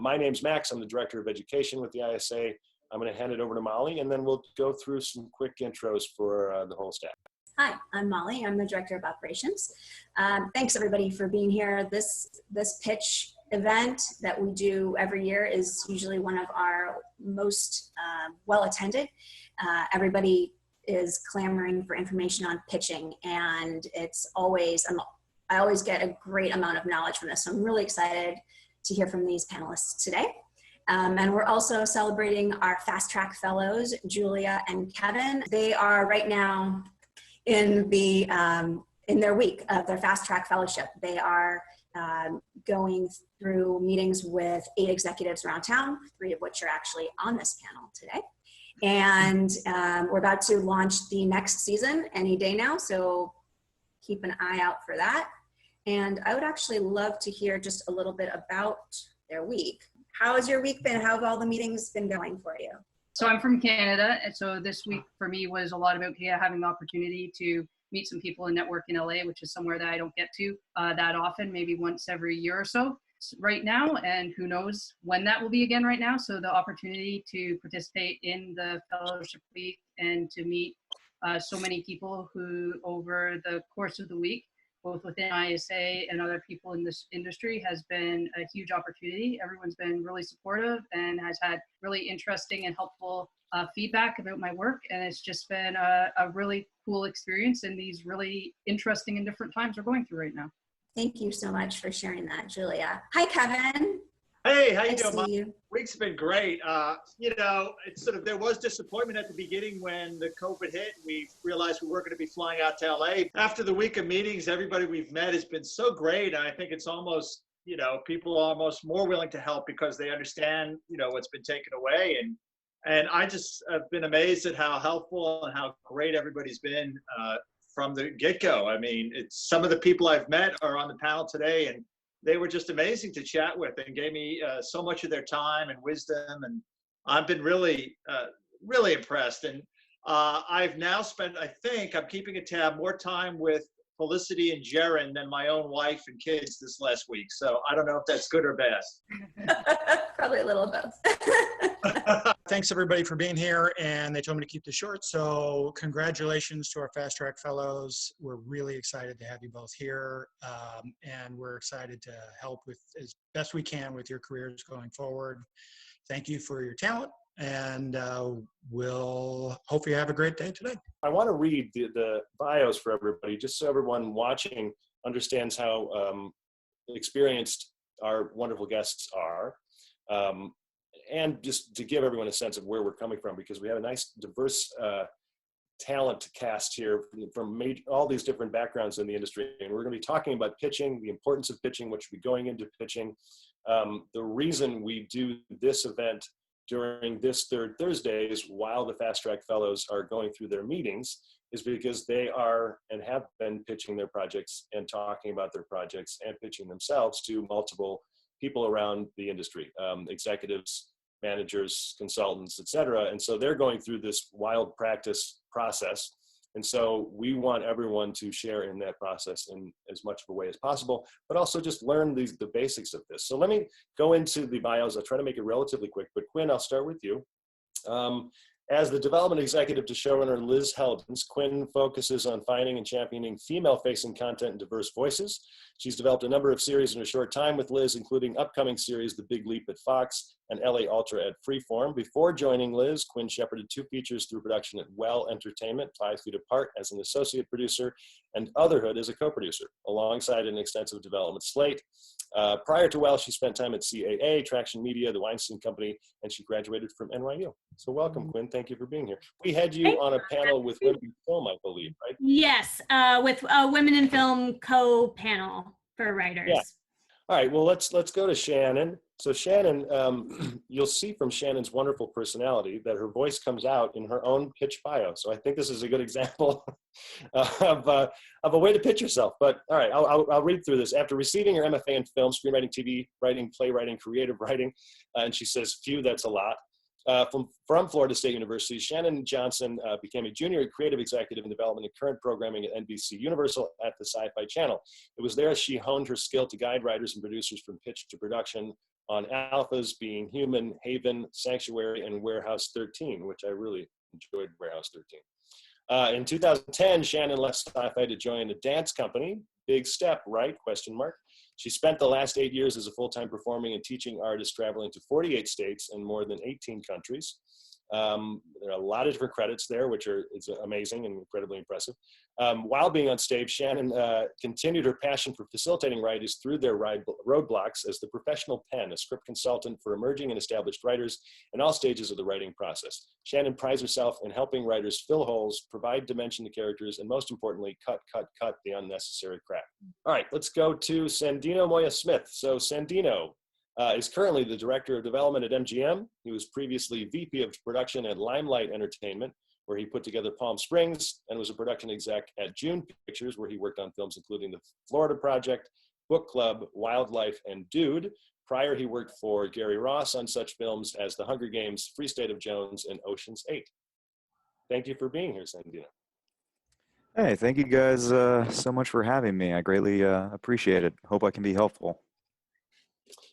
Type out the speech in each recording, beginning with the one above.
My name's Max. I'm the Director of Education with the ISA. I'm going to hand it over to Molly, and then we'll go through some quick intros for the whole staff. Hi, I'm Molly. I'm the Director of Operations. Thanks everybody for being here. This pitch event that we do every year is usually one of our most well attended. Everybody is clamoring for information on pitching, and it's always, I always get a great amount of knowledge from this. So I'm really excited to hear from these panelists today. And we're also celebrating our Fast Track Fellows, Julia and Kevin. They are right now in their week of their Fast Track Fellowship. They are going through meetings with 8 executives around town, 3 of which are actually on this panel today. And we're about to launch the next season any day now, so keep an eye out for that. And I would actually love to hear just a little bit about their week. How has your week been? How have all the meetings been going for you? So I'm from Canada, and so this week for me was a lot about having the opportunity to meet some people and network in LA, which is somewhere that I don't get to that often, maybe once every year or so right now, and who knows when that will be again right now. So the opportunity to participate in the fellowship week and to meet so many people who over the course of the week, both within ISA and other people in this industry, has been a huge opportunity. Everyone's been really supportive and has had really interesting and helpful feedback about my work. And it's just been a really cool experience in these really interesting and different times we're going through right now. Thank you so much for sharing that, Julia. Hi, Kevin. Hey, how you doing? My week's been great. It's sort of, there was disappointment at the beginning when the COVID hit. We realized we weren't going to be flying out to LA. After the week of meetings, everybody we've met has been so great. And I think it's almost, people are almost more willing to help because they understand, what's been taken away. And I just have been amazed at how helpful and how great everybody's been from the get-go. I mean, some of the people I've met are on the panel today, and they were just amazing to chat with and gave me so much of their time and wisdom. And I've been really, really impressed. And I've now spent, I think, I'm keeping a tab, more time with Felicity and Jaron than my own wife and kids this last week. So I don't know if that's good or bad. Probably a little of both. Thanks everybody for being here, and they told me to keep this short, so congratulations to our Fast Track Fellows. We're really excited to have you both here, and we're excited to help with as best we can with your careers going forward. Thank you for your talent, and we'll hope you have a great day today. I want to read the bios for everybody, just so everyone watching understands how experienced our wonderful guests are. And just to give everyone a sense of where we're coming from, because we have a nice diverse talent cast here from all these different backgrounds in the industry. And we're going to be talking about pitching, the importance of pitching, which will be going into pitching. The reason we do this event during this third Thursdays while the Fast Track Fellows are going through their meetings is because they are and have been pitching their projects and talking about their projects and pitching themselves to multiple people around the industry, executives, managers, consultants, et cetera. And so they're going through this wild practice process. And so we want everyone to share in that process in as much of a way as possible, but also just learn the basics of this. So let me go into the bios. I'll try to make it relatively quick, but Quinn, I'll start with you. As the development executive to showrunner Liz Heldens, Quinn focuses on finding and championing female-facing content and diverse voices. She's developed a number of series in a short time with Liz, including upcoming series The Big Leap at Fox and LA Ultra at Freeform. Before joining Liz, Quinn shepherded 2 features through production at Welle Entertainment, 5 Feet Apart as an associate producer, and OTHERHOOD as a co-producer, alongside an extensive development slate. Prior to Welle, she spent time at CAA, Traction Media, the Weinstein Company, and she graduated from NYU. So welcome, Quinn. Thank you for being here. We had you on a panel with Women in Film, I believe, right? Yes, with a Women in Film co-panel for writers. Yeah. All right, well, let's go to Shannon. So Shannon, you'll see from Shannon's wonderful personality that her voice comes out in her own pitch bio. So I think this is a good example of a way to pitch yourself. But all right, I'll read through this. After receiving her MFA in film, screenwriting, TV writing, playwriting, creative writing, and she says, phew, that's a lot. From Florida State University, Shannon Johnson became a junior creative executive in development and current programming at NBC Universal at the Sci-Fi Channel. It was there she honed her skill to guide writers and producers from pitch to production, on alphas being Human, Haven, Sanctuary, and Warehouse 13, which I really enjoyed Warehouse 13. In 2010, Shannon left Sci-Fi to join a dance company. Big step, right? Question mark. She spent the last 8 years as a full-time performing and teaching artist, traveling to 48 states and more than 18 countries. There are a lot of different credits there, which is amazing and incredibly impressive. While being on stage, Shannon continued her passion for facilitating writers through their roadblocks as the professional pen, a script consultant for emerging and established writers in all stages of the writing process. Shannon prides herself in helping writers fill holes, provide dimension to characters, and most importantly, cut the unnecessary crap. All right, let's go to Sandino Moya-Smith. So Sandino is currently the Director of Development at MGM. He was previously VP of Production at Limelight Entertainment, where he put together Palm Springs, and was a production exec at June Pictures, where he worked on films including The Florida Project, Book Club, Wildlife, and Dude. Prior, he worked for Gary Ross on such films as The Hunger Games, Free State of Jones, and Ocean's 8. Thank you for being here, Sandino. Hey, thank you guys so much for having me. I greatly appreciate it. Hope I can be helpful.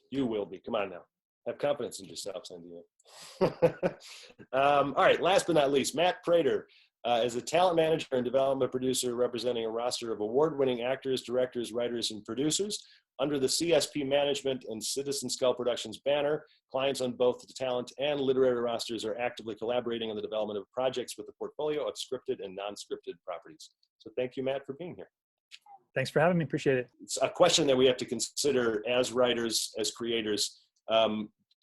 You will be. Come on now. Have confidence in yourself, Sandino. All right, last but not least, Matt Prater is a talent manager and development producer representing a roster of award-winning actors, directors, writers, and producers. Under the CSP Management and Citizen Skull Productions banner, clients on both the talent and literary rosters are actively collaborating on the development of projects with a portfolio of scripted and non-scripted properties. So thank you, Matt, for being here. Thanks for having me. Appreciate it. It's a question that we have to consider as writers, as creators,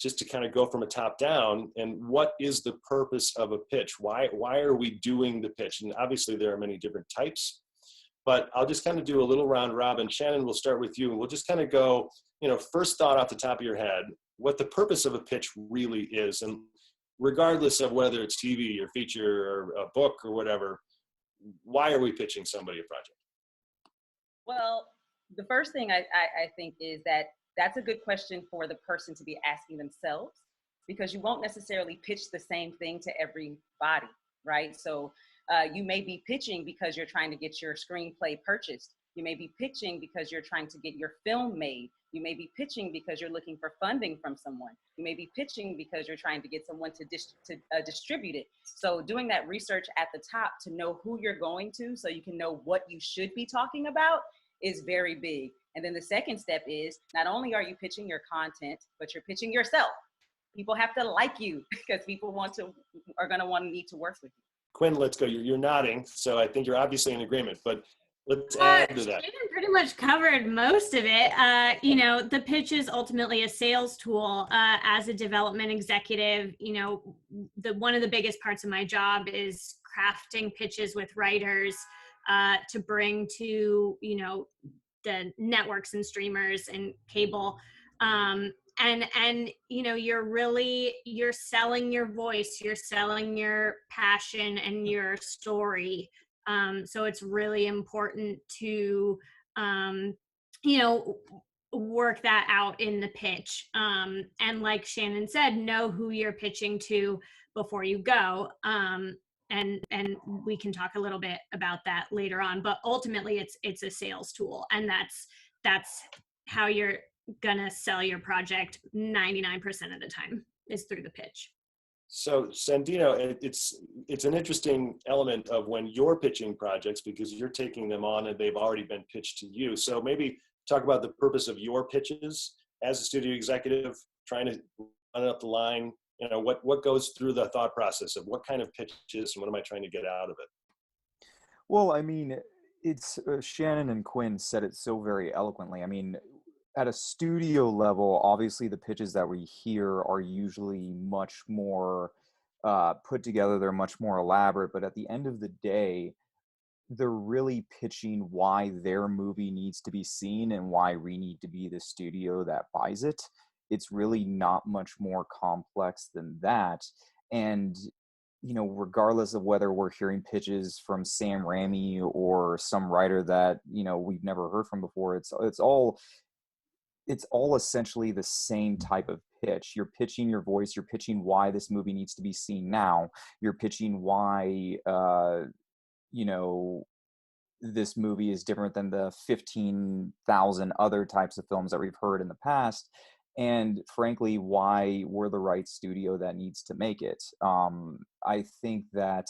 just to kind of go from a top down. And what is the purpose of a pitch? Why are we doing the pitch? And obviously there are many different types, but I'll just kind of do a little round robin. Shannon, we'll start with you, and we'll just kind of go, first thought off the top of your head, what the purpose of a pitch really is. And regardless of whether it's TV or feature or a book or whatever, why are we pitching somebody a project? Well, the first thing I think is that's a good question for the person to be asking themselves, because you won't necessarily pitch the same thing to everybody, right? So you may be pitching because you're trying to get your screenplay purchased. You may be pitching because you're trying to get your film made. You may be pitching because you're looking for funding from someone. You may be pitching because you're trying to get someone to distribute it. So doing that research at the top to know who you're going to, so you can know what you should be talking about, is very big. And then the second step is, not only are you pitching your content, but you're pitching yourself. People have to like you, because people are going to need to work with you. Quinn, let's go. You're nodding, so I think you're obviously in agreement, but let's add to that. Shannon pretty much covered most of it. The pitch is ultimately a sales tool. As a development executive, one of the biggest parts of my job is crafting pitches with writers to bring to, the networks and streamers and cable. You're selling your voice, you're selling your passion and your story. So it's really important to, work that out in the pitch. And like Shannon said, know who you're pitching to before you go. And we can talk a little bit about that later on, but ultimately it's a sales tool, and that's how you're gonna sell your project 99% of the time, is through the pitch. So Sandino, it's an interesting element of when you're pitching projects, because you're taking them on and they've already been pitched to you. So maybe talk about the purpose of your pitches as a studio executive, trying to run up the line. What goes through the thought process of what kind of pitches and what am I trying to get out of it? Well, I mean, it's Shannon and Quinn said it so very eloquently. I mean, at a studio level, obviously the pitches that we hear are usually much more put together. They're much more elaborate, but at the end of the day, they're really pitching why their movie needs to be seen and why we need to be the studio that buys it. It's really not much more complex than that. And, regardless of whether we're hearing pitches from Sam Raimi or some writer that, we've never heard from before, it's all essentially the same type of pitch. You're pitching your voice, you're pitching why this movie needs to be seen now. You're pitching why, this movie is different than the 15,000 other types of films that we've heard in the past. and frankly, why we're the right studio that needs to make it. I think that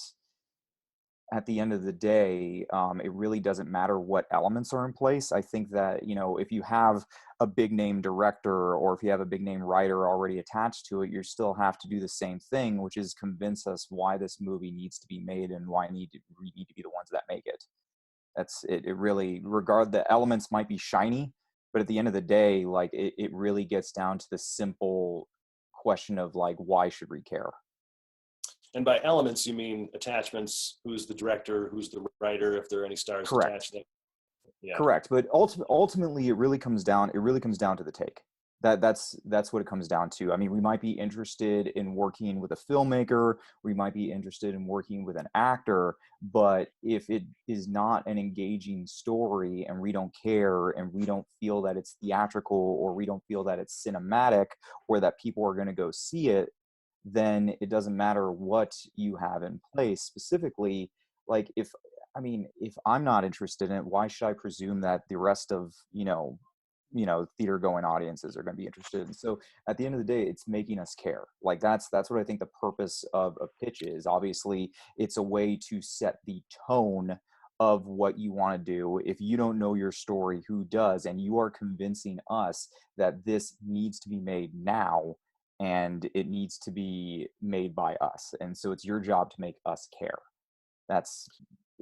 at the end of the day, it really doesn't matter what elements are in place. I think that, you know, if you have a big name director or if you have a big name writer already attached to it, you still have to do the same thing, which is convince us why this movie needs to be made and why we need to be the ones that make it. That's it. It really, the elements might be shiny, but at the end of the day, like it really gets down to the simple question of like, why should we care? And by elements, you mean attachments, who's the director, who's the writer, if there are any stars attached. Yeah. Correct. But ultimately, it really comes down to the take. That's what it comes down to. I mean, we might be interested in working with a filmmaker, we might be interested in working with an actor, but if it is not an engaging story and we don't care and we don't feel that it's theatrical or we don't feel that it's cinematic or that people are going to go see it, then it doesn't matter what you have in place. Specifically, like if I'm not interested in it, why should I presume that the rest of, you know, theater going audiences are going to be interested? And so at the end of the day, it's making us care. Like that's what I think the purpose of a pitch is. Obviously, it's a way to set the tone of what you want to do. If you don't know your story, who does? And you are convincing us that this needs to be made now, and it needs to be made by us. And so it's your job to make us care. That's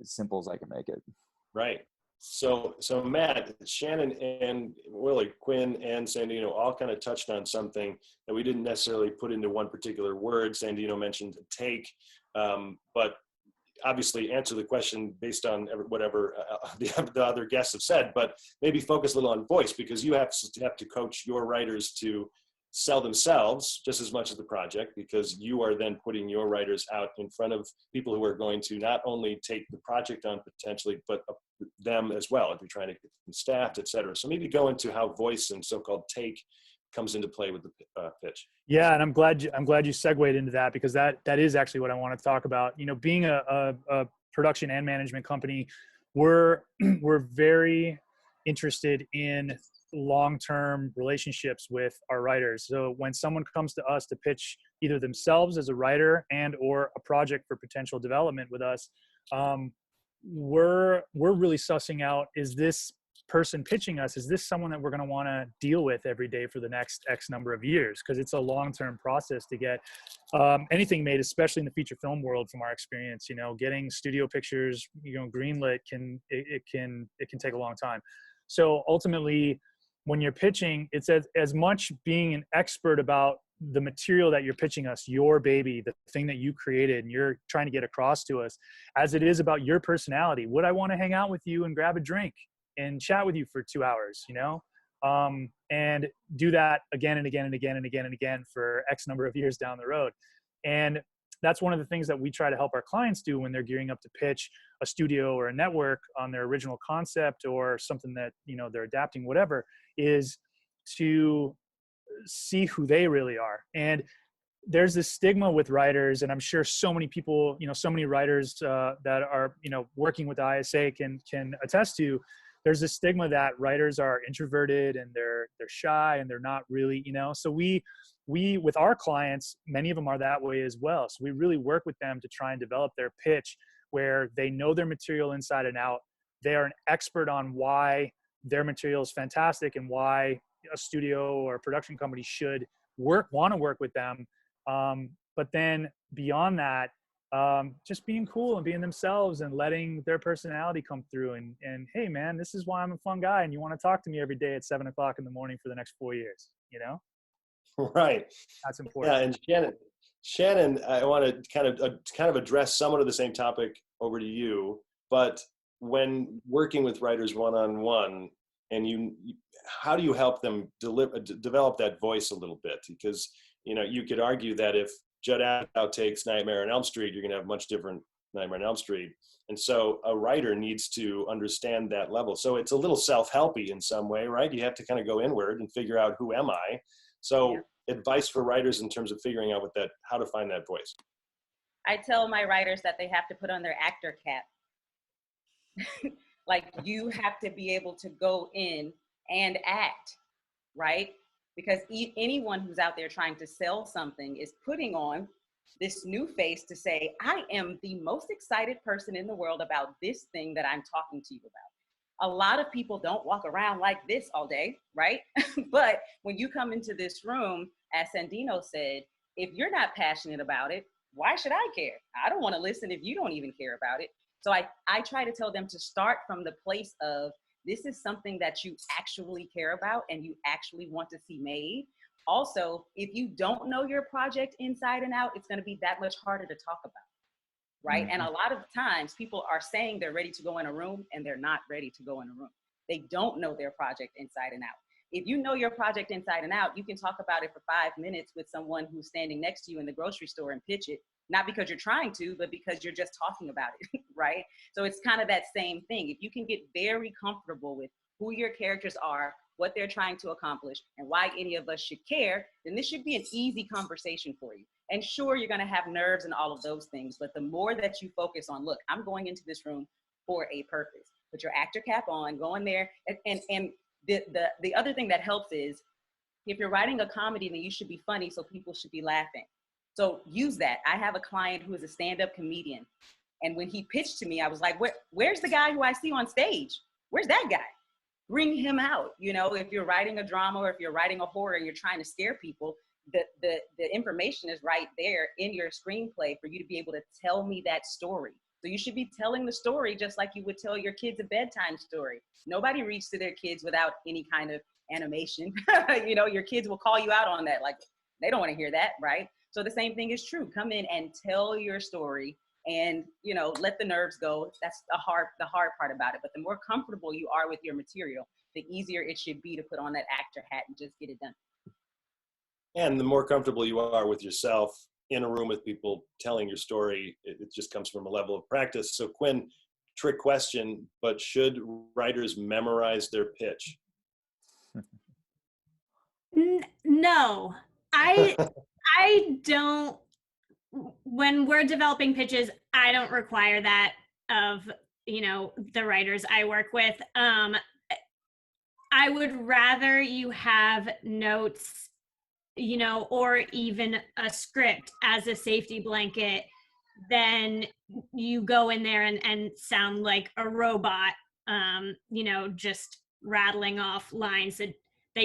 as simple as I can make it. Right. So Matt, Shannon, and Willie, Quinn, and Sandino all kind of touched on something that we didn't necessarily put into one particular word. Sandino mentioned take, but obviously answer the question based on whatever the other guests have said, but maybe focus a little on voice, because you have to coach your writers to sell themselves just as much as the project, because you are then putting your writers out in front of people who are going to not only take the project on potentially, but them as well, if you're trying to get them staffed, et cetera. So maybe go into how voice and so-called take comes into play with the pitch. Yeah, and I'm glad you segued into that, because that is actually what I want to talk about. You know, being a production and management company, we're very interested in long-term relationships with our writers. So when someone comes to us to pitch either themselves as a writer and or a project for potential development with us, we're really sussing out, is this person pitching us, is this someone that we're going to want to deal with every day for the next X number of years? Because it's a long-term process to get anything made, especially in the feature film world. From our experience, you know, getting studio pictures, you know, greenlit can take a long time. So ultimately, when you're pitching, it's as much being an expert about the material that you're pitching us, your baby, the thing that you created and you're trying to get across to us, as it is about your personality. Would I want to hang out with you and grab a drink and chat with you for 2 hours, you know, and do that again and again and again and again and again for X number of years down the road? And that's one of the things that we try to help our clients do when they're gearing up to pitch a studio or a network on their original concept or something that, you know, they're adapting, whatever, is to see who they really are. And there's this stigma with writers, and I'm sure so many people, you know, so many writers that are, you know, working with the ISA can attest to. There's this stigma that writers are introverted and they're shy and they're not really, you know. So we with our clients, many of them are that way as well. So we really work with them to try and develop their pitch where they know their material inside and out. They are an expert on why their material is fantastic and why a studio or a production company should want to work with them. But then beyond that, just being cool and being themselves and letting their personality come through. And hey, man, this is why I'm a fun guy, and you want to talk to me every day at 7 o'clock in the morning for the next 4 years, you know? Right. That's important. Yeah, and Shannon, I want to kind of address somewhat of the same topic over to you, but when working with writers one-on-one, and how do you help them develop that voice a little bit? Because, you know, you could argue that if Judd Apatow takes Nightmare on Elm Street, you're going to have much different Nightmare on Elm Street. And so a writer needs to understand that level. So it's a little self-helpy in some way, right? You have to kind of go inward and figure out, who am I? So yeah. Advice for writers in terms of figuring out how to find that voice. I tell my writers that they have to put on their actor cap. Like, you have to be able to go in and act, right? because anyone who's out there trying to sell something is putting on this new face to say, I am the most excited person in the world about this thing that I'm talking to you about. A lot of people don't walk around like this all day, right? But when you come into this room, as Sandino said, if you're not passionate about it, why should I care? I don't want to listen if you don't even care about it. So I try to tell them to start from the place of, this is something that you actually care about and you actually want to see made. Also, if you don't know your project inside and out, it's going to be that much harder to talk about, right? Mm-hmm. And a lot of times people are saying they're ready to go in a room and they're not ready to go in a room. They don't know their project inside and out. If you know your project inside and out, you can talk about it for 5 minutes with someone who's standing next to you in the grocery store and pitch it, not because you're trying to, but because you're just talking about it, right? So it's kind of that same thing. If you can get very comfortable with who your characters are, what they're trying to accomplish, and why any of us should care, then this should be an easy conversation for you. And sure, you're gonna have nerves and all of those things, but the more that you focus on, look, I'm going into this room for a purpose. Put your actor cap on, go in there, and the other thing that helps is, if you're writing a comedy, then you should be funny, so people should be laughing. So use that. I have a client who is a stand-up comedian, and when he pitched to me, I was like, where's the guy who I see on stage? Where's that guy? Bring him out. You know, if you're writing a drama or if you're writing a horror and you're trying to scare people, the information is right there in your screenplay for you to be able to tell me that story. So you should be telling the story just like you would tell your kids a bedtime story. Nobody reads to their kids without any kind of animation. You know, your kids will call you out on that. Like, they don't want to hear that, right? So the same thing is true. Come in and tell your story and, you know, let the nerves go. That's the hard part about it. But the more comfortable you are with your material, the easier it should be to put on that actor hat and just get it done. And the more comfortable you are with yourself in a room with people telling your story, it just comes from a level of practice. So Quinn, trick question, but should writers memorize their pitch? No, I don't. When we're developing pitches, I don't require that of, you know, the writers I work with. I would rather you have notes, you know, or even a script as a safety blanket than you go in there and sound like a robot, you know, just rattling off lines that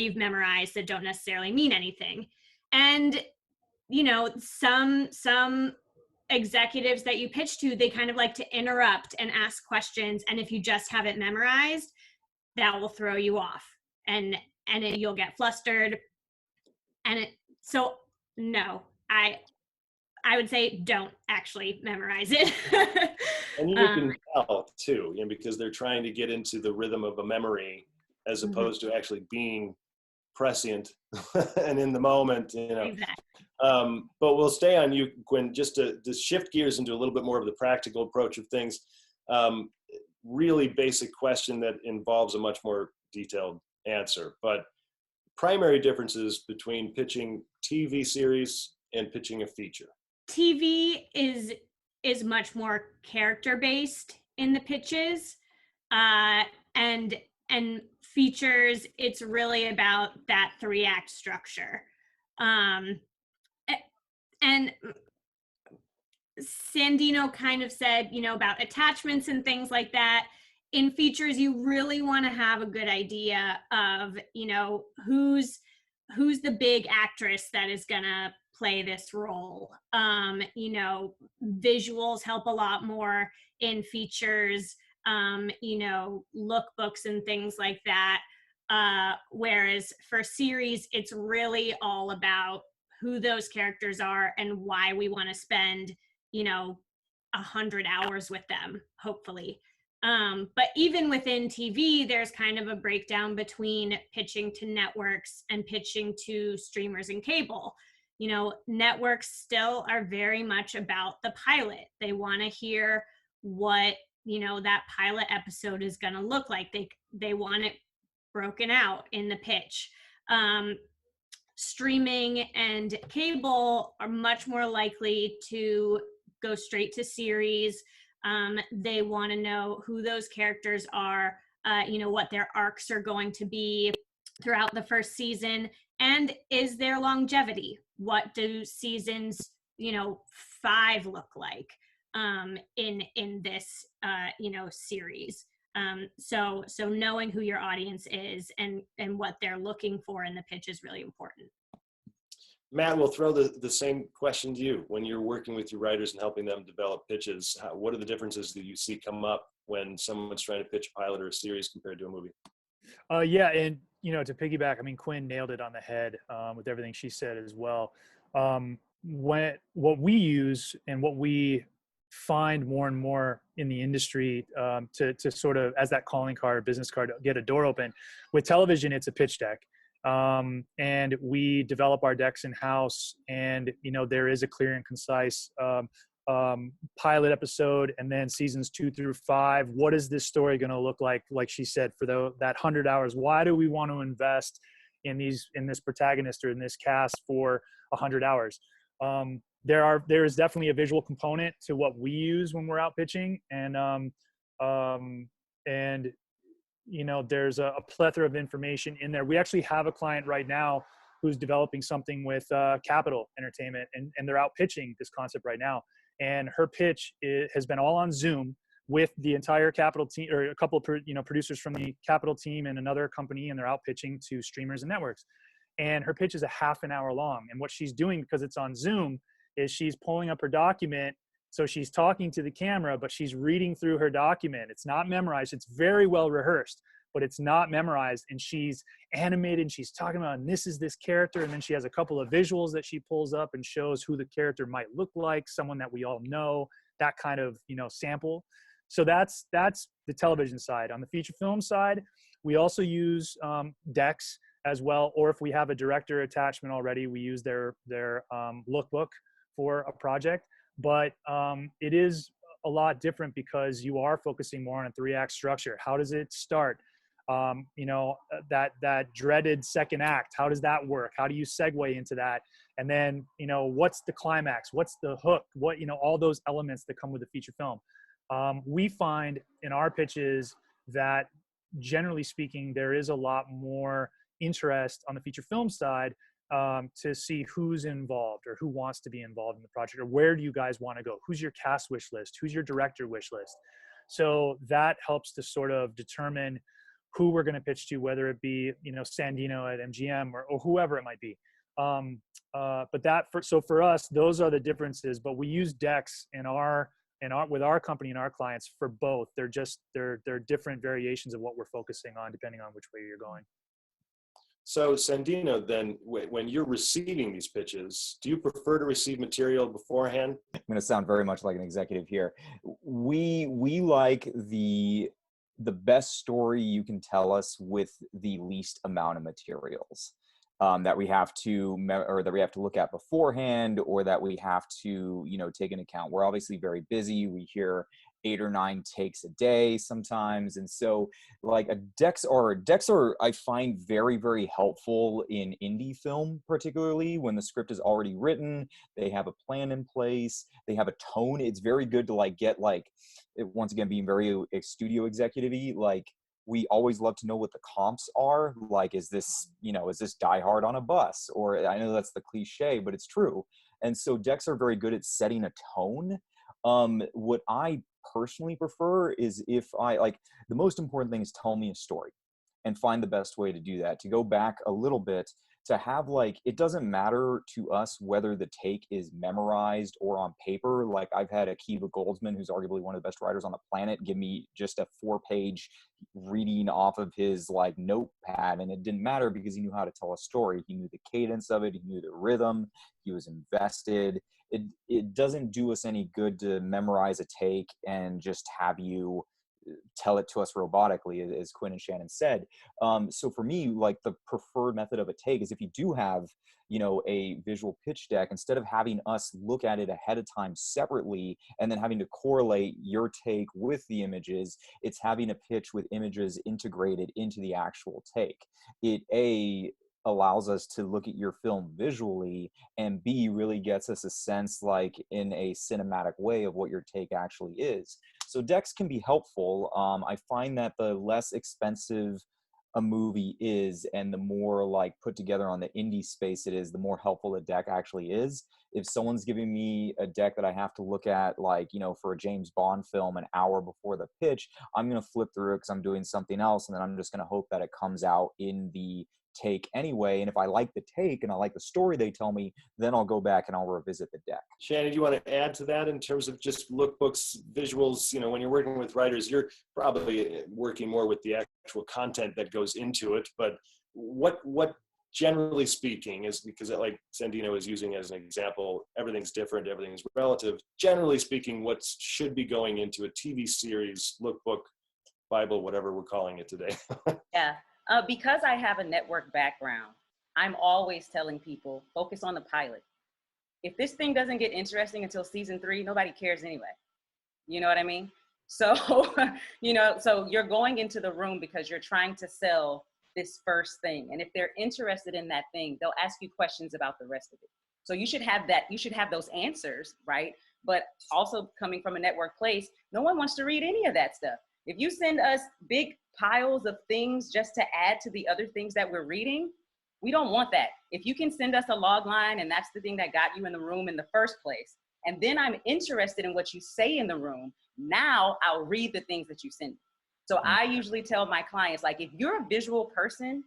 you've memorized that don't necessarily mean anything. And you know, some executives that you pitch to, they kind of like to interrupt and ask questions. And if you just have it memorized, that will throw you off and you'll get flustered. And so no, I would say don't actually memorize it. And you can tell too, you know, because they're trying to get into the rhythm of a memory as opposed to actually being prescient and in the moment, you know. Exactly. But we'll stay on you, Quinn, just to shift gears into a little bit more of the practical approach of things. Really basic question that involves a much more detailed answer, but primary differences between pitching TV series and pitching a feature. TV is much more character based in the pitches, and features, it's really about that 3-act structure. And Sandino kind of said, you know, about attachments and things like that. In features, you really want to have a good idea of, you know, who's the big actress that is gonna play this role. You know, visuals help a lot more in features, you know, lookbooks and things like that. Whereas for series, it's really all about who those characters are and why we want to spend, you know, 100 hours with them, hopefully. But even within TV, there's kind of a breakdown between pitching to networks and pitching to streamers and cable. You know, networks still are very much about the pilot. They want to hear what, you know, that pilot episode is going to look like. They want it broken out in the pitch. Streaming and cable are much more likely to go straight to series. They want to know who those characters are, you know, what their arcs are going to be throughout the first season. And is there longevity? What do seasons, 5 look like in this series? So knowing who your audience is and what they're looking for in the pitch is really important. Matt, we'll throw the same question to you. When you're working with your writers and helping them develop pitches, what are the differences that you see come up when someone's trying to pitch a pilot or a series compared to a movie? Yeah, and to piggyback, I mean, Quinn nailed it on the head with everything she said as well. What we use and what we find more and more in the industry to sort of, as that calling card or business card, to get a door open. With television, it's a pitch deck. And we develop our decks in-house, and there is a clear and concise pilot episode, and then seasons 2 through 5. What is this story going to look like she said, for that 100 hours? Why do we want to invest in this protagonist or in this cast for 100 hours? There is definitely a visual component to what we use when we're out pitching, and there's a plethora of information in there. We actually have a client right now who's developing something with Capital Entertainment, and they're out pitching this concept right now. And her pitch has been all on Zoom with the entire Capital team, or a couple of producers from the Capital team and another company, and they're out pitching to streamers and networks. And her pitch is a half an hour long. And what she's doing, because it's on Zoom, is she's pulling up her document. So she's talking to the camera, but she's reading through her document. It's not memorized. It's very well rehearsed, but it's not memorized. And she's animated, and she's talking about, and this is this character. And then she has a couple of visuals that she pulls up and shows who the character might look like, someone that we all know, that kind of, sample. So that's the television side. On the feature film side, we also use decks as well. Or if we have a director attachment already, we use their lookbook for a project. But it is a lot different because you are focusing more on a 3-act structure. How does it start? That dreaded second act, how does that work? How do you segue into that? And then, what's the climax? What's the hook? What, all those elements that come with a feature film. We find in our pitches that, generally speaking, there is a lot more interest on the feature film side to see who's involved or who wants to be involved in the project, or where do you guys want to go? Who's your cast wish list? Who's your director wish list? So that helps to sort of determine who we're going to pitch to, whether it be, Sandino at MGM or whoever it might be. So for us, those are the differences, but we use decks with our company and our clients for both. They're different variations of what we're focusing on depending on which way you're going. So Sandino, then, when you're receiving these pitches, do you prefer to receive material beforehand? I'm going to sound very much like an executive here. We like the best story you can tell us with the least amount of materials that we have to look at beforehand, or that we have to take into account. We're obviously very busy. We hear 8 or 9 takes a day sometimes, and so decks are I find very, very helpful in indie film, particularly when the script is already written. They have a plan in place. They have a tone. It's very good to get once again, being very studio executive-y, we always love to know what the comps are. Is this Die Hard on a bus? Or I know that's the cliche, but it's true. And so decks are very good at setting a tone. What I personally prefer is, if the most important thing is tell me a story, and find the best way to do that. To go back a little bit, to have it doesn't matter to us whether the take is memorized or on paper. I've had Akiva Goldsman, who's arguably one of the best writers on the planet, give me just a 4-page reading off of his notepad, and it didn't matter because he knew how to tell a story. He knew the cadence of it. He knew the rhythm. He was invested. It doesn't do us any good to memorize a take and just have you tell it to us robotically, as Quinn and Shannon said. So for me, the preferred method of a take is, if you do have, a visual pitch deck, instead of having us look at it ahead of time separately and then having to correlate your take with the images, it's having a pitch with images integrated into the actual take. It allows us to look at your film visually, and B, really gets us a sense in a cinematic way of what your take actually is. So decks can be helpful. I find that the less expensive a movie is, and the more like put together on the indie space it is, the more helpful a deck actually is. If someone's giving me a deck that I have to look at, like, you know, for a James Bond film an hour before the pitch, I'm going to flip through it because I'm doing something else, and then I'm just going to hope that it comes out in the take anyway. And if I like the take and I like the story they tell me, then I'll go back and I'll revisit the deck. Shannon, do you want to add to that in terms of just lookbooks, visuals? You know, when you're working with writers, you're probably working more with the actual content that goes into it, but what generally speaking, is because like Sandino is using as an example, everything's different, everything's relative. Generally speaking, what should be going into a TV series, lookbook, Bible, whatever we're calling it today? Yeah. Because I have a network background, I'm always telling people, focus on the pilot. If this thing doesn't get interesting until season 3, nobody cares anyway. You know what I mean? So, you know, so you're going into the room because you're trying to sell this first thing. And if they're interested in that thing, they'll ask you questions about the rest of it. So you should have that, you should have those answers, right? But also coming from a network place, no one wants to read any of that stuff. If you send us big piles of things just to add to the other things that we're reading, we don't want that. If you can send us a log line and that's the thing that got you in the room in the first place, and then I'm interested in what you say in the room, now I'll read the things that you send me. So I usually tell my clients, like, if you're a visual person,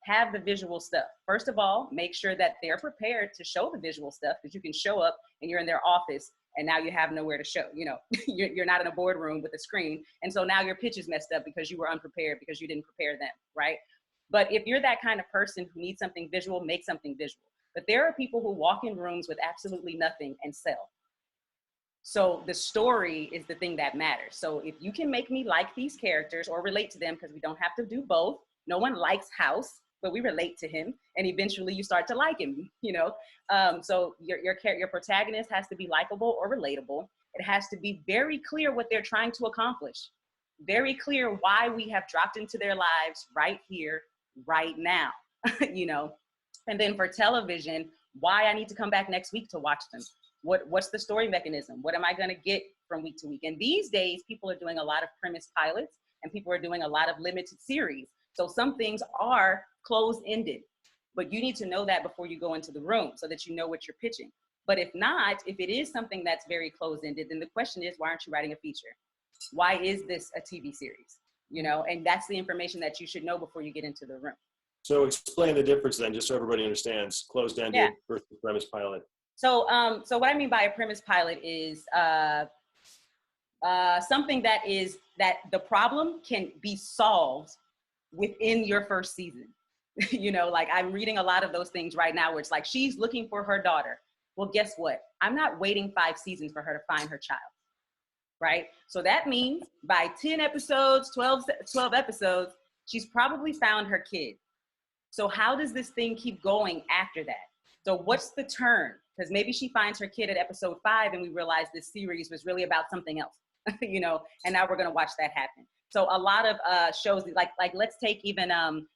have the visual stuff. First of all, make sure that they're prepared to show the visual stuff, because you can show up and you're in their office and now you have nowhere to show, you know, you're not in a boardroom with a screen. And so now your pitch is messed up because you were unprepared, because you didn't prepare them, right? But if you're that kind of person who needs something visual, make something visual. But there are people who walk in rooms with absolutely nothing and sell. So the story is the thing that matters. So if you can make me like these characters or relate to them, because we don't have to do both. No one likes House, but we relate to him, and eventually you start to like him, you know? So your protagonist has to be likable or relatable. It has to be very clear what they're trying to accomplish. Very clear why we have dropped into their lives right here, right now, you know? And then for television, why I need to come back next week to watch them. What's the story mechanism? What am I gonna get from week to week? And these days, people are doing a lot of premise pilots, and people are doing a lot of limited series. So some things are closed-ended, but you need to know that before you go into the room so that you know what you're pitching. But if not, if it is something that's very closed-ended, then the question is, why aren't you writing a feature? Why is this a TV series? You know, and that's the information that you should know before you get into the room. So explain the difference then, just so everybody understands, closed-ended versus premise pilot. So, so what I mean by a premise pilot is something that the problem can be solved within your first season. You know, like I'm reading a lot of those things right now where it's like, she's looking for her daughter. Well, guess what? I'm not waiting 5 seasons for her to find her child, right? So that means by 10 episodes, 12 episodes, she's probably found her kid. So how does this thing keep going after that? So what's the turn? Because maybe she finds her kid at episode 5 and we realize this series was really about something else, you know, and now we're going to watch that happen. So a lot of shows, like let's take even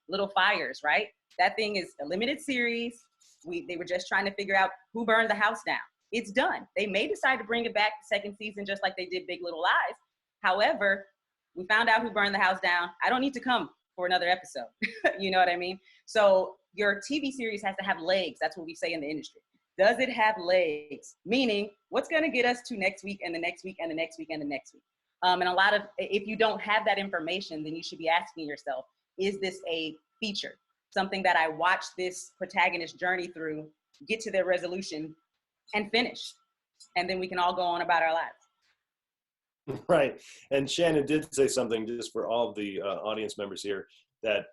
Little Fires, right? That thing is a limited series. They were just trying to figure out who burned the house down. It's done. They may decide to bring it back the second season, just like they did Big Little Lies. However, we found out who burned the house down. I don't need to come for another episode. You know what I mean? So your TV series has to have legs. That's what we say in the industry. Does it have legs? Meaning, what's going to get us to next week and the next week and the next week and the next week? And a lot of, if you don't have that information, then you should be asking yourself, is this a feature? Something that I watch this protagonist journey through, get to their resolution and finish. And then we can all go on about our lives. Right. And Shannon did say something, just for all of the audience members here, that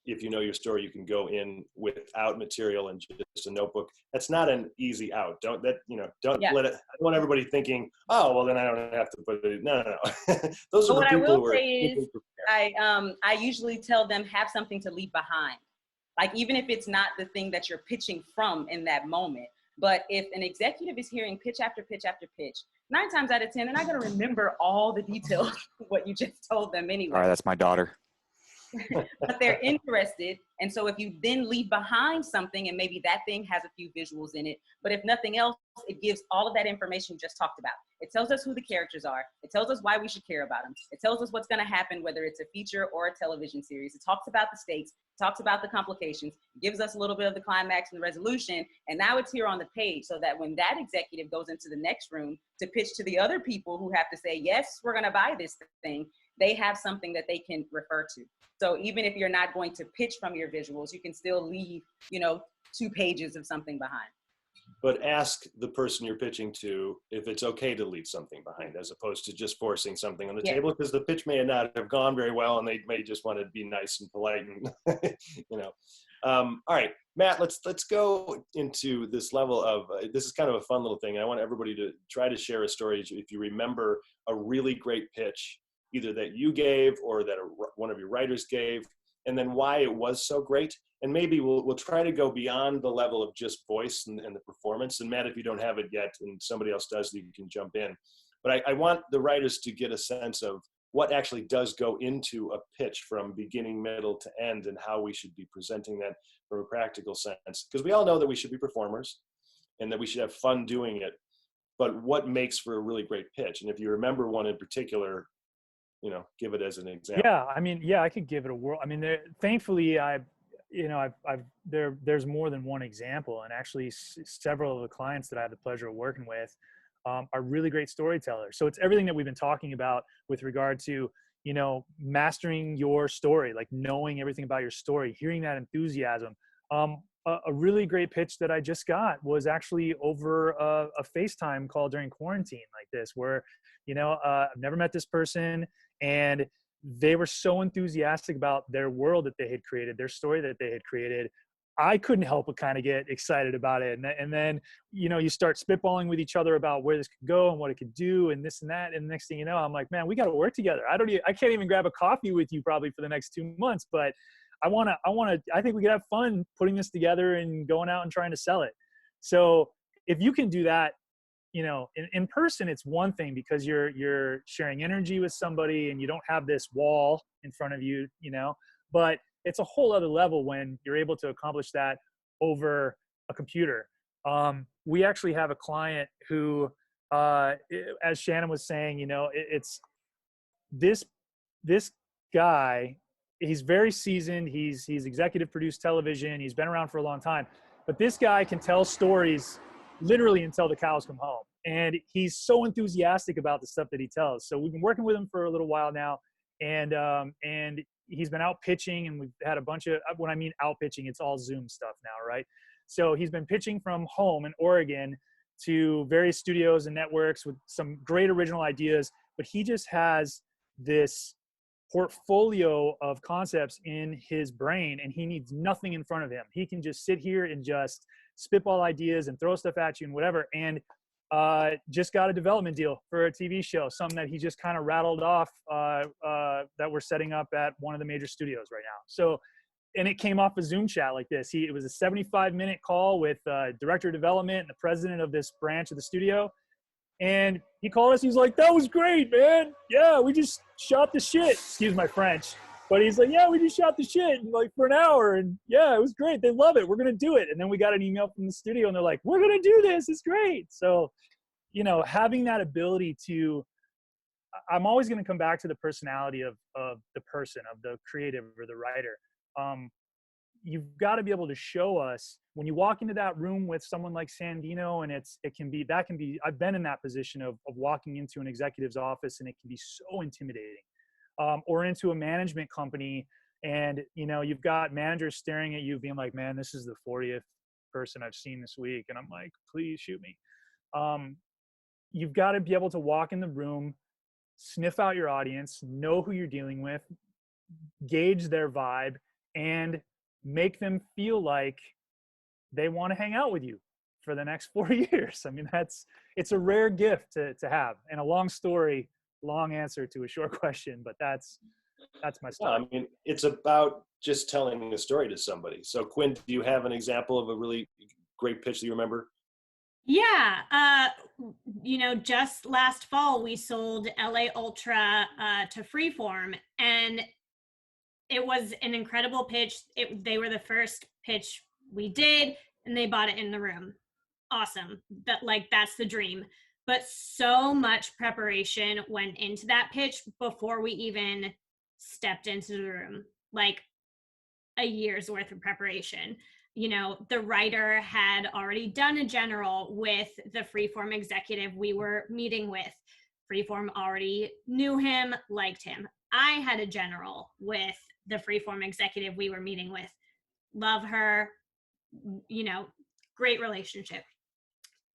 if you know your story, you can go in without material and just a notebook. That's not an easy out. Don't let it, I don't want everybody thinking, oh, well, then I don't have to put it. No. Those are the people who are. What I will say is, I usually tell them, have something to leave behind. Like, even if it's not the thing that you're pitching from in that moment. But if an executive is hearing pitch after pitch after pitch, 9 times out of 10, they're not going to remember all the details of what you just told them anyway. All right, that's my daughter. But they're interested. And so if you then leave behind something, and maybe that thing has a few visuals in it, but if nothing else, it gives all of that information you just talked about. It tells us who the characters are. It tells us why we should care about them. It tells us what's going to happen, whether it's a feature or a television series. It talks about the stakes, talks about the complications, gives us a little bit of the climax and the resolution. And now it's here on the page so that when that executive goes into the next room to pitch to the other people who have to say, yes, we're going to buy this thing, they have something that they can refer to. So even if you're not going to pitch from your visuals, you can still leave, 2 pages of something behind. But ask the person you're pitching to if it's okay to leave something behind, as opposed to just forcing something on the table, because the pitch may not have gone very well and they may just want to be nice and polite and, all right, Matt, let's go into this level of, this is kind of a fun little thing. I want everybody to try to share a story if you remember a really great pitch, either that you gave or that one of your writers gave, and then why it was so great. And maybe we'll try to go beyond the level of just voice and the performance. And Matt, if you don't have it yet and somebody else does, you can jump in. But I want the writers to get a sense of what actually does go into a pitch from beginning, middle to end, and how we should be presenting that from a practical sense. Because we all know that we should be performers and that we should have fun doing it. But what makes for a really great pitch? And if you remember one in particular, give it as an example. Yeah, I could give it a whirl. Thankfully, there's more than one example, and actually several of the clients that I have the pleasure of working with are really great storytellers. So it's everything that we've been talking about with regard to, mastering your story, like knowing everything about your story, hearing that enthusiasm. A really great pitch that I just got was actually over a FaceTime call during quarantine like this, where, I've never met this person, and they were so enthusiastic about their world that they had created, their story that they had created. I couldn't help but kind of get excited about it. And then, you start spitballing with each other about where this could go and what it could do and this and that. And the next thing you know, I'm like, man, we got to work together. I can't even grab a coffee with you probably for the next 2 months, but I think we could have fun putting this together and going out and trying to sell it. So if you can do that, in person, it's one thing because you're sharing energy with somebody and you don't have this wall in front of you, but it's a whole other level when you're able to accomplish that over a computer. We actually have a client who, as Shannon was saying, it's this guy, he's very seasoned. He's executive produced television. He's been around for a long time, but this guy can tell stories literally until the cows come home. And he's so enthusiastic about the stuff that he tells. So we've been working with him for a little while now, and he's been out pitching, and we've had a bunch of, when I mean out pitching, it's all Zoom stuff now, right? So he's been pitching from home in Oregon to various studios and networks with some great original ideas, but he just has this portfolio of concepts in his brain, and he needs nothing in front of him. He can just sit here and just spitball ideas and throw stuff at you and whatever. And just got a development deal for a TV show, something that he just kind of rattled off that we're setting up at one of the major studios right now. So, and it came off a Zoom chat like this. It was a 75-minute call with director of development and the president of this branch of the studio. And he called us. He was like, that was great, man. Yeah, we just shot the shit. Excuse my French. But he's like, yeah, we just shot the shit for an hour. And yeah, it was great. They love it. We're going to do it. And then we got an email from the studio and they're like, we're going to do this. It's great. So, having that ability to, I'm always going to come back to the personality of the person, of the creative or the writer. You've got to be able to show us when you walk into that room with someone like Sandino, and I've been in that position of walking into an executive's office, and it can be so intimidating. Or into a management company, and you've got managers staring at you being like, man, this is the 40th person I've seen this week, and I'm like, please shoot me. You've got to be able to walk in the room, sniff out your audience, know who you're dealing with, gauge their vibe, and make them feel like they want to hang out with you for the next 4 years. It's a rare gift to have, and a long story, long answer to a short question, but that's my style. It's about just telling a story to somebody. So Quinn, do you have an example of a really great pitch that you remember? Yeah. Just last fall, we sold LA Ultra to Freeform, and it was an incredible pitch. They were the first pitch we did, and they bought it in the room. awesome. That's the dream. But so much preparation went into that pitch before we even stepped into the room. Like a year's worth of preparation. The writer had already done a general with the Freeform executive we were meeting with. Freeform already knew him, liked him. I had a general with the Freeform executive we were meeting with. Love her, great relationship.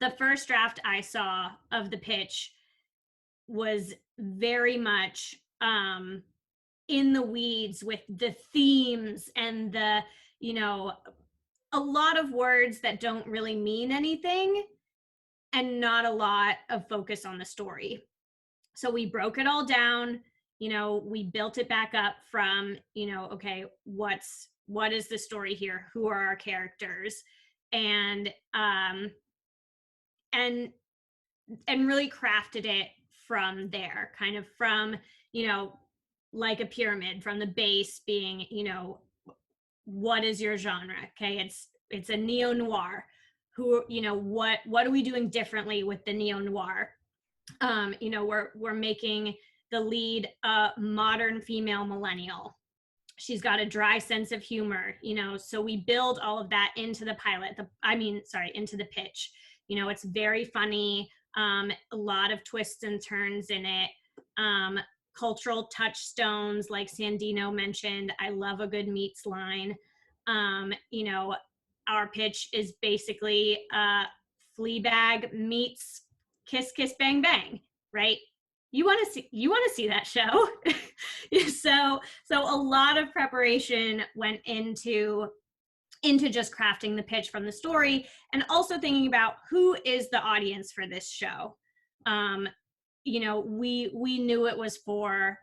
The first draft I saw of the pitch was very much in the weeds with the themes and the, a lot of words that don't really mean anything and not a lot of focus on the story. So we broke it all down, we built it back up from, okay, what is the story here? Who are our characters? And really crafted it from there, kind of from, like a pyramid, from the base being, what is your genre? Okay, it's a neo-noir. What are we doing differently with the neo-noir? We're making the lead a modern female millennial. She's got a dry sense of humor, so we build all of that into the into the pitch. It's very funny, a lot of twists and turns in it, cultural touchstones like Sandino mentioned. I love a good meets line. Our pitch is basically Fleabag meets Kiss Kiss Bang Bang, right? You want to see that show. So a lot of preparation went into just crafting the pitch from the story, and also thinking about who is the audience for this show. We knew it was for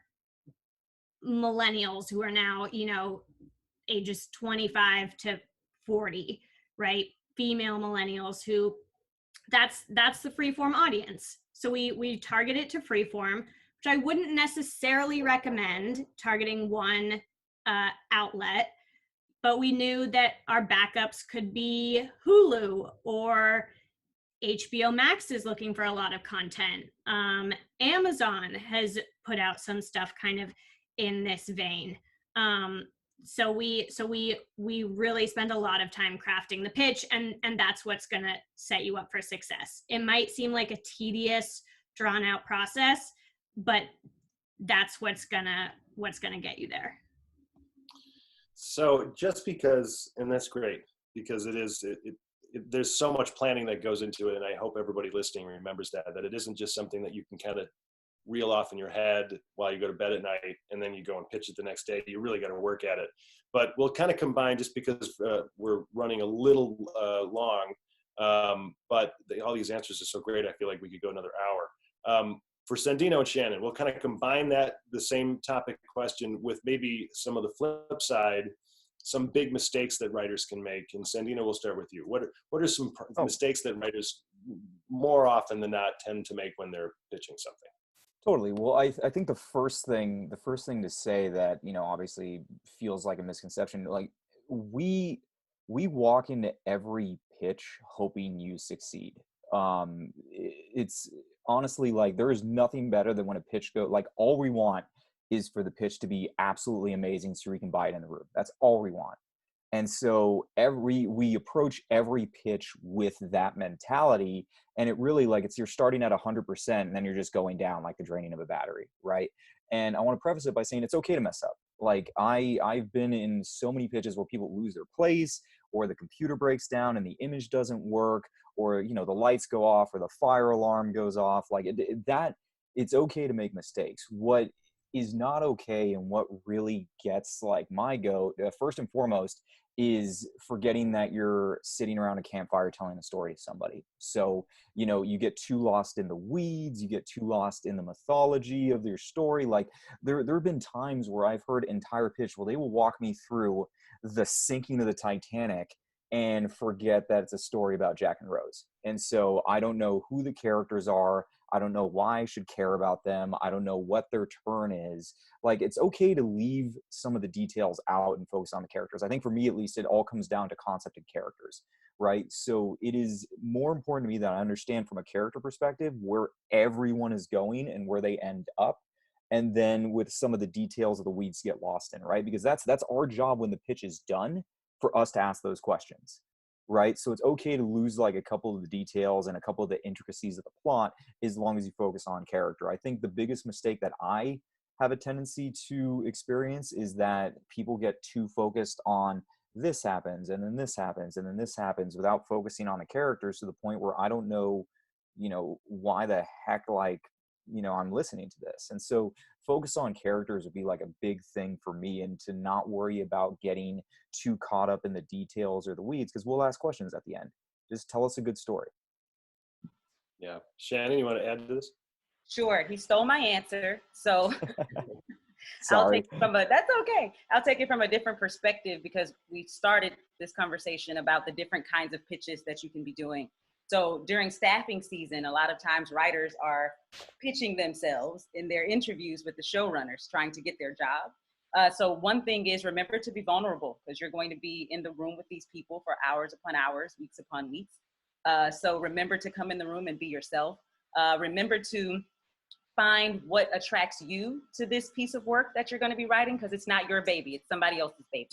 millennials who are now, ages 25 to 40, right? Female millennials who that's the Freeform audience. So we target it to Freeform, which I wouldn't necessarily recommend targeting one outlet, but we knew that our backups could be Hulu, or HBO Max is looking for a lot of content. Amazon has put out some stuff kind of in this vein. So we really spend a lot of time crafting the pitch, and that's what's going to set you up for success. It might seem like a tedious, drawn out process, but that's what's gonna get you there. So just because, and that's great, because there's so much planning that goes into it, and I hope everybody listening remembers that it isn't just something that you can kind of reel off in your head while you go to bed at night and then you go and pitch it the next day. You really got to work at it. But we'll kind of combine, just because we're running a little long, but all these answers are so great, I feel like we could go another hour. For Sandino and Shannon, we'll kind of combine the same topic question with maybe some of the flip side, some big mistakes that writers can make. And Sandino, we'll start with you. What are some mistakes that writers more often than not tend to make when they're pitching something? Totally. Well, I think the first thing to say that, obviously feels like a misconception, like we walk into every pitch hoping you succeed. It's honestly, like, there is nothing better than when a pitch like, all we want is for the pitch to be absolutely amazing so we can buy it in the room. That's all we want. And so we approach every pitch with that mentality, and it really, like, you're starting at 100% and then you're just going down like the draining of a battery, right? And I want to preface it by saying it's okay to mess up. Like, I've been in so many pitches where people lose their place, or the computer breaks down and the image doesn't work, or the lights go off, or the fire alarm goes off. Like, it's okay to make mistakes. What is not okay, and what really gets like my goat, first and foremost, is forgetting that you're sitting around a campfire telling a story to somebody. So, you get too lost in the weeds, you get too lost in the mythology of your story. Like, there have been times where I've heard entire pitch where they will walk me through the sinking of the Titanic and forget that it's a story about Jack and Rose. And so I don't know who the characters are. I don't know why I should care about them. I don't know what their turn is. Like, it's okay to leave some of the details out and focus on the characters. I think for me, at least, it all comes down to concept and characters. right? So it is more important to me that I understand from a character perspective where everyone is going and where they end up. And then with some of the details of the weeds get lost in, right? Because that's our job when the pitch is done, for us to ask those questions, right? So it's okay to lose like a couple of the details and a couple of the intricacies of the plot as long as you focus on character. I think the biggest mistake that I have a tendency to experience is that people get too focused on this happens and then this happens and then this happens without focusing on the characters, to the point where I don't know, why the heck, like, I'm listening to this. And so focus on characters would be like a big thing for me, and to not worry about getting too caught up in the details or the weeds, because we'll ask questions at the end. Just tell us a good story. Yeah. Shannon, you want to add to this? Sure. He stole my answer. So Sorry. that's okay. I'll take it from a different perspective, because we started this conversation about the different kinds of pitches that you can be doing. So during staffing season, a lot of times writers are pitching themselves in their interviews with the showrunners, trying to get their job. So one thing is, remember to be vulnerable, because you're going to be in the room with these people for hours upon hours, weeks upon weeks. So remember to come in the room and be yourself. Remember to find what attracts you to this piece of work that you're going to be writing, because it's not your baby, it's somebody else's baby.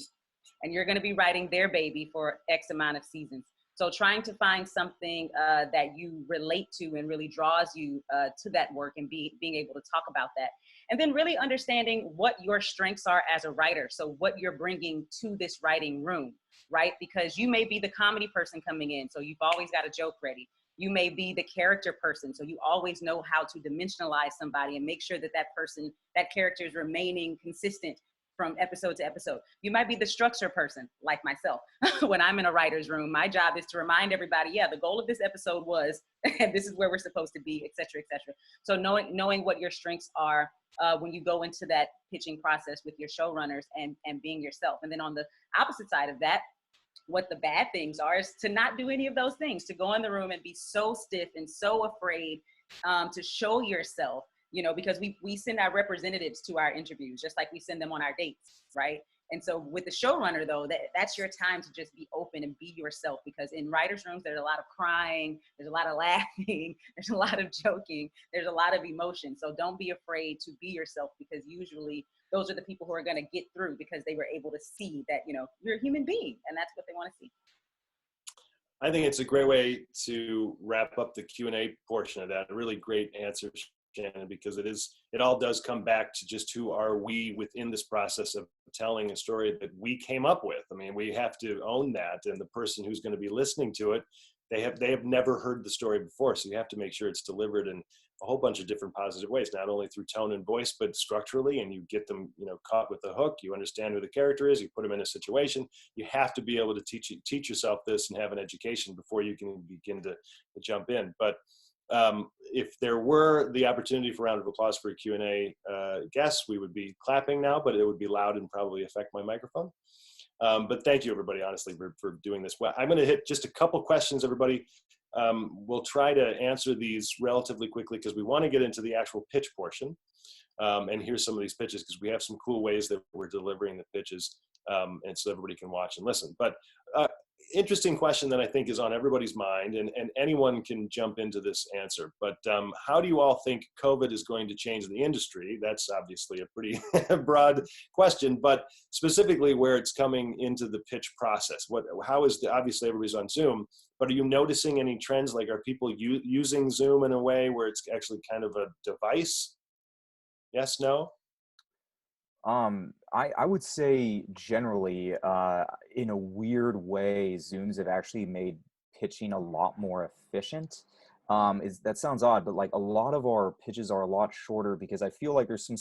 And you're going to be writing their baby for X amount of seasons. So trying to find something that you relate to and really draws you to that work, and being able to talk about that. And then really understanding what your strengths are as a writer. So what you're bringing to this writing room, right? Because you may be the comedy person coming in, so you've always got a joke ready. You may be the character person, so you always know how to dimensionalize somebody and make sure that that character is remaining consistent from episode to episode. You might be the structure person, like myself. When I'm in a writer's room, my job is to remind everybody, yeah, the goal of this episode was, and this is where we're supposed to be, et cetera, et cetera. So knowing what your strengths are when you go into that pitching process with your showrunners, and being yourself. And then on the opposite side of that, what the bad things are is to not do any of those things, to go in the room and be so stiff and so afraid to show yourself, because we send our representatives to our interviews, just like we send them on our dates, right? And so with the showrunner, though, that's your time to just be open and be yourself, because in writers' rooms, there's a lot of crying, there's a lot of laughing, there's a lot of joking, there's a lot of emotion. So don't be afraid to be yourself, because usually those are the people who are going to get through, because they were able to see that, you're a human being, and that's what they want to see. I think it's a great way to wrap up the Q&A portion of that. A really great answer, Shannon, because it all does come back to just who are we within this process of telling a story that we came up with. I mean, we have to own that, and the person who's going to be listening to it, they have never heard the story before, so you have to make sure it's delivered in a whole bunch of different positive ways, not only through tone and voice, but structurally, and you get them, caught with the hook. You understand who the character is, you put them in a situation. You have to be able to teach yourself this and have an education before you can begin to jump in. But if there were the opportunity for a round of applause for a Q&A guest, we would be clapping now, but it would be loud and probably affect my microphone. But thank you, everybody, honestly, for doing this. Well, I'm going to hit just a couple questions, everybody. We'll try to answer these relatively quickly, because we want to get into the actual pitch portion. And here's some of these pitches, because we have some cool ways that we're delivering the pitches, and so everybody can watch and listen. But interesting question that I think is on everybody's mind, and anyone can jump into this answer. But how do you all think COVID is going to change the industry? That's obviously a pretty broad question, but specifically where it's coming into the pitch process. How is obviously everybody's on Zoom, but are you noticing any trends? Like, are people using Zoom in a way where it's actually kind of a device? Yes, no? I would say generally, in a weird way, Zooms have actually made pitching a lot more efficient. That sounds odd, but like a lot of our pitches are a lot shorter, because I feel like there's some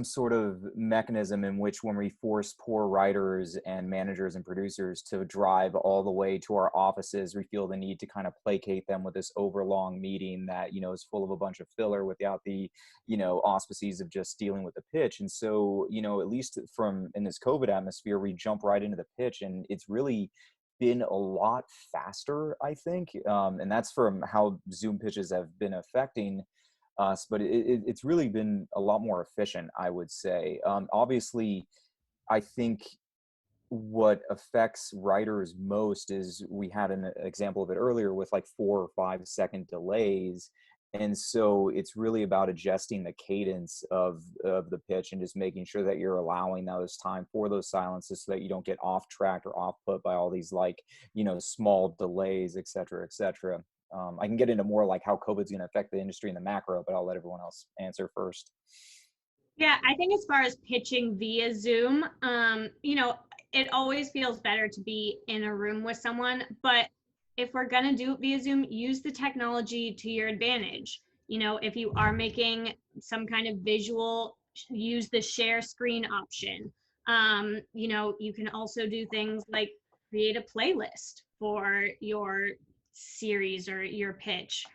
sort of mechanism in which, when we force poor writers and managers and producers to drive all the way to our offices, we feel the need to kind of placate them with this overlong meeting that, is full of a bunch of filler without the, auspices of just dealing with the pitch. And so, at least in this COVID atmosphere, we jump right into the pitch, and it's really been a lot faster, I think. And that's from how Zoom pitches have been affecting us, but it's really been a lot more efficient, I would say. Obviously, I think what affects writers most is we had an example of it earlier with like 4 or 5 second delays. And so it's really about adjusting the cadence of the pitch and just making sure that you're allowing those time for those silences so that you don't get off track or off put by all these like, you know, small delays, et cetera, et cetera. I can get into more like how COVID's going to affect the industry in the macro, but I'll let everyone else answer first. Yeah, I think as far as pitching via Zoom, you know, it always feels better to be in a room with someone, but if we're gonna do it via Zoom, use the technology to your advantage. You know, if you are making some kind of visual, use the share screen option. You know, you can also do things like create a playlist for your series or your pitch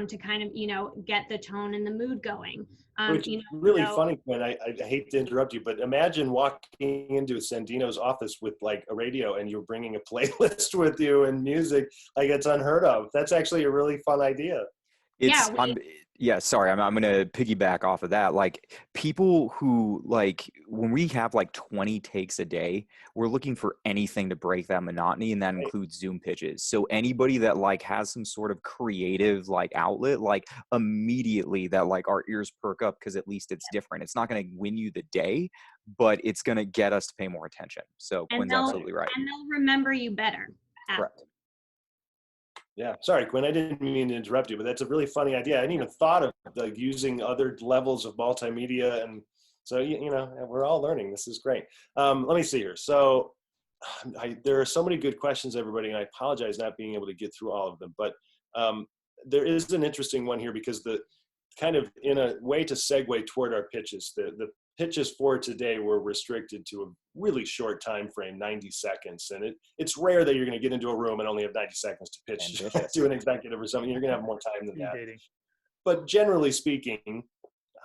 to kind of, you know, get the tone and the mood going. Which You is know, really so, funny, Quinn. I hate to interrupt you, but imagine walking into Sandino's office with like a radio and you're bringing a playlist with you and music. Like, it's unheard of. That's actually a really fun idea. It's yeah, yeah, sorry, I'm gonna piggyback off of that. Like people who like when we have like 20 takes a day, we're looking for anything to break that monotony, and that Right. includes Zoom pitches. So anybody that like has some sort of creative like outlet, like immediately that like our ears perk up because at least it's different. It's not gonna win you the day, but it's gonna get us to pay more attention. So and Quinn's absolutely right. they'll remember you better. Correct. Yeah, sorry, Quinn, I didn't mean to interrupt you, but that's a really funny idea. I hadn't even thought of like using other levels of multimedia, and so you know, we're all learning. This is great. Let me see here. So there are so many good questions, everybody, and I apologize not being able to get through all of them, but there is an interesting one here because the kind of in a way to segue toward our pitches, the pitches for today were restricted to a really short time frame, 90 seconds. And it's rare that you're going to get into a room and only have 90 seconds to pitch to an executive or something. You're going to have more time than that. But generally speaking,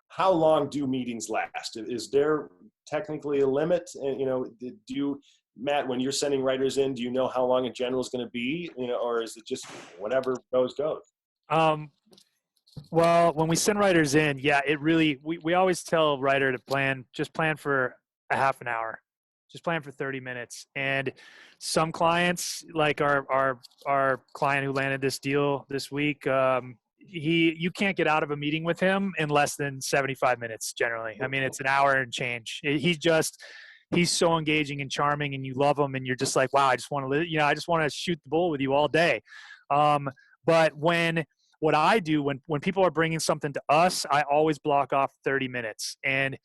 how long do meetings last? Is there technically a limit? And, you know, do you, Matt, when you're sending writers in, do you know how long in general is going to be, you know, or is it just whatever goes? Well, when we send writers in, yeah, it really, we always tell a writer to just plan for a half an hour, just plan for 30 minutes. And some clients, like our client who landed this deal this week, you can't get out of a meeting with him in less than 75 minutes generally. I mean, it's an hour and change. He's so engaging and charming, and you love him, and you're just like, wow, I just want to, you know, I just want to shoot the bull with you all day. But what I do when people are bringing something to us, I always block off 30 minutes. And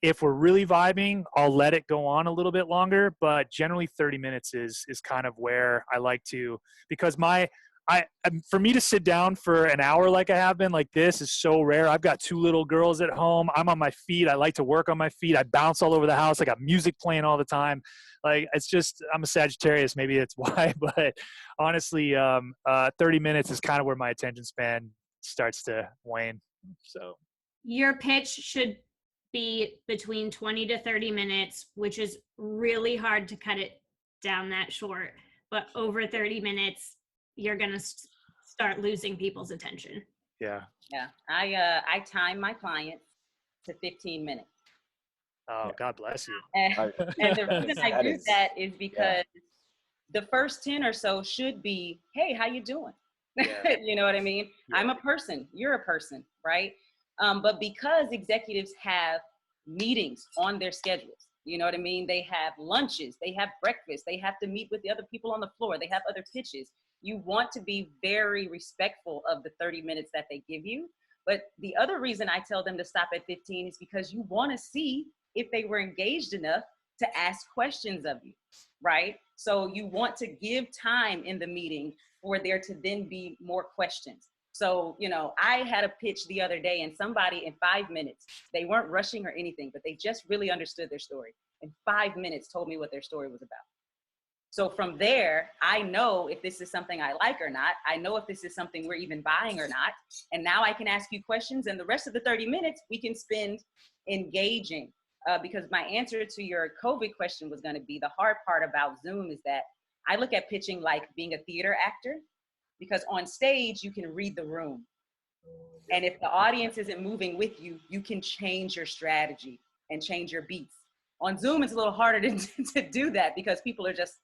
if we're really vibing, I'll let it go on a little bit longer, but generally 30 minutes is kind of where I like to, because for me to sit down for an hour like I have been like this is so rare. I've got 2 little girls at home. I'm on my feet. I like to work on my feet. I bounce all over the house. I got music playing all the time. Like, it's just, I'm a Sagittarius. Maybe that's why, but honestly, 30 minutes is kind of where my attention span starts to wane. So Your pitch should be between 20 to 30 minutes, which is really hard to cut it down that short. But over 30 minutes, you're going to start losing people's attention. Yeah. Yeah. I time my clients to 15 minutes. Oh, God bless you. And the reason I do that is because the first 10 or so should be, hey, how you doing? Yeah. You know what I mean? Yeah. I'm a person. You're a person, right? But because executives have meetings on their schedules, you know what I mean? They have lunches, they have breakfast, they have to meet with the other people on the floor, they have other pitches. You want to be very respectful of the 30 minutes that they give you. But the other reason I tell them to stop at 15 is because you want to see if they were engaged enough to ask questions of you, right? So you want to give time in the meeting for there to then be more questions. So, you know, I had a pitch the other day and somebody in 5 minutes, they weren't rushing or anything, but they just really understood their story. In 5 minutes told me what their story was about. So from there, I know if this is something I like or not. I know if this is something we're even buying or not. And now I can ask you questions, and the rest of the 30 minutes we can spend engaging. Because my answer to your COVID question was going to be, the hard part about Zoom is that I look at pitching like being a theater actor, because on stage, you can read the room. And if the audience isn't moving with you, you can change your strategy and change your beats. On Zoom, it's a little harder to do that because people are just,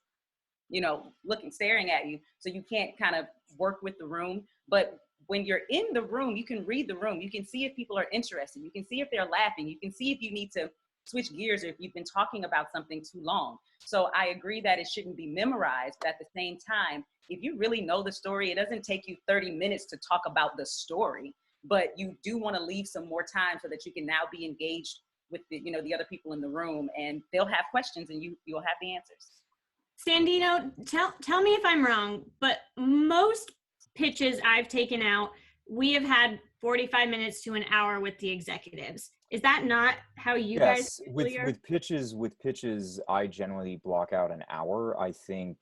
staring at you. So you can't kind of work with the room. But when you're in the room, you can read the room. You can see if people are interested. You can see if they're laughing. You can see if you need to switch gears or if you've been talking about something too long. So I agree that it shouldn't be memorized, but at the same time, if you really know the story, it doesn't take you 30 minutes to talk about the story, but you do want to leave some more time so that you can now be engaged with the other people in the room, and they'll have questions and you'll have the answers. Sandino, tell me if I'm wrong, but most pitches I've taken out, we have had 45 minutes to an hour with the executives. Is that not how you guys? With pitches, I generally block out an hour. I think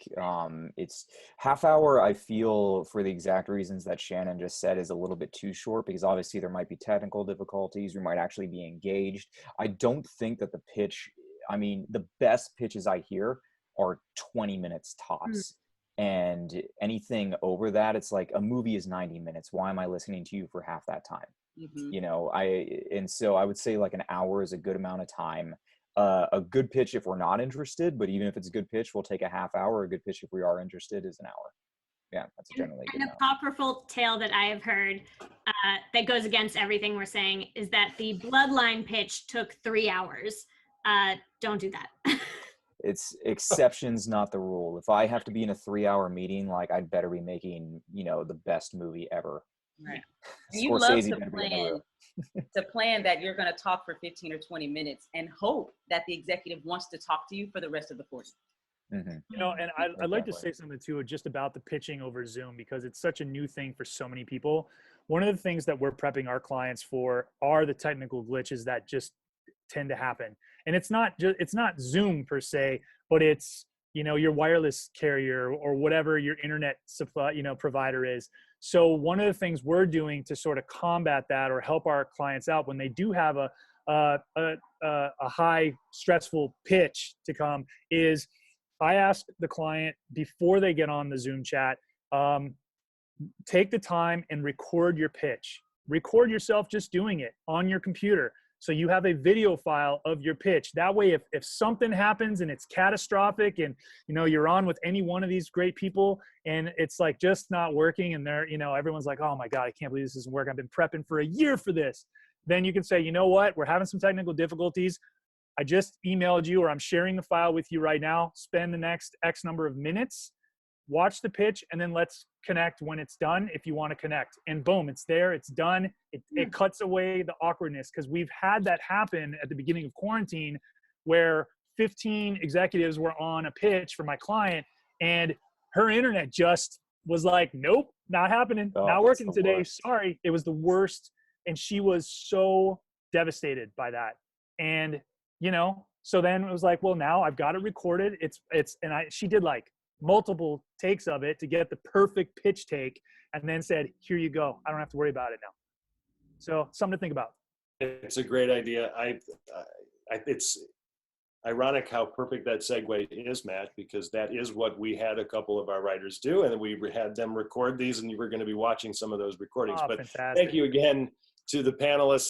it's half hour. I feel for the exact reasons that Shannon just said is a little bit too short because obviously there might be technical difficulties. We might actually be engaged. I don't think that the pitch. I mean, the best pitches I hear are 20 minutes tops. And anything over that, it's like a movie is 90 minutes. Why am I listening to you for half that time? Mm-hmm. So I would say like an hour is a good amount of time. A good pitch if we're not interested, but even if it's a good pitch, we'll take a half hour. A good pitch if we are interested is an hour. Yeah, that's generally a good amount. An apocryphal tale that I have heard that goes against everything we're saying is that the Bloodline pitch took 3 hours. Don't do that. It's exceptions, not the rule. If I have to be in a 3-hour meeting, like I'd better be making, the best movie ever. Right. You love to plan that you're going to talk for 15 or 20 minutes and hope that the executive wants to talk to you for the rest of the 40. Mm-hmm. And I'd like to say something too, just about the pitching over Zoom, because it's such a new thing for so many people. One of the things that we're prepping our clients for are the technical glitches that just tend to happen. And it's not Zoom per se, but it's, your wireless carrier or whatever your internet supply, provider is. So one of the things we're doing to sort of combat that or help our clients out when they do have a high stressful pitch to come is I ask the client before they get on the Zoom chat, take the time and record your pitch. Record yourself just doing it on your computer. So you have a video file of your pitch. That way, if something happens and it's catastrophic and, you're on with any one of these great people and it's like just not working and they're, everyone's like, oh my God, I can't believe this isn't working. I've been prepping for a year for this. Then you can say, you know what? We're having some technical difficulties. I just emailed you or I'm sharing the file with you right now. Spend the next X number of minutes, watch the pitch, and then let's connect when it's done if you want to connect. And boom, it's there, it's done. It cuts away the awkwardness because we've had that happen at the beginning of quarantine where 15 executives were on a pitch for my client and her internet just was like, nope, not happening, not working today. Sorry. It was the worst. And she was so devastated by that. And, so then it was like, well, now I've got it recorded. She did like multiple takes of it to get the perfect pitch take and then said, here you go. I don't have to worry about it now. So something to think about. It's a great idea. It's ironic how perfect that segue is, Matt, because that is what we had a couple of our writers do. And we had them record these and you were going to be watching some of those recordings. But fantastic. Thank you again to the panelists.